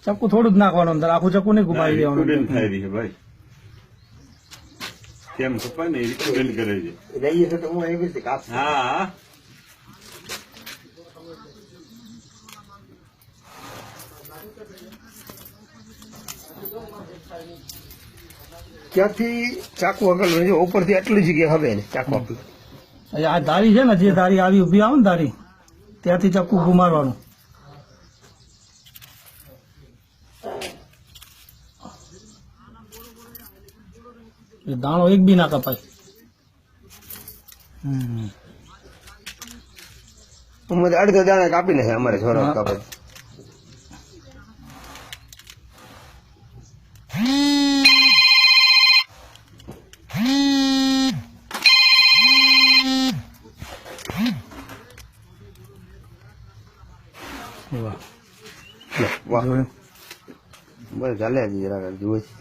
ચક્કુ થોડું જ નાખવાનું અંદર, આખું ચક્કુ નહીં ઘુમાવી દેવાનું. થાય રહી છે ભાઈ, કેમ કપાય ને એ રીતે બેન કરે છે. રહીએ તો હું એવી રીતે કાપ. હા ત્યાંથી ચાકુ આગળ જો ઉપરથી આટલી જગ્યા હવે ને ચાકુ આપી. આ ધારી છે ને, જે ધારી આવી ઉભી આવે ને ધારી, ત્યાંથી ચક્કુ ઘુમાડવાનું. દાણો એક બી ના કપાય. અડધો દાણા કાપી નાખે અમારે છોરા કાપે. વાહ બસ ચાલે જરા જુએ છે.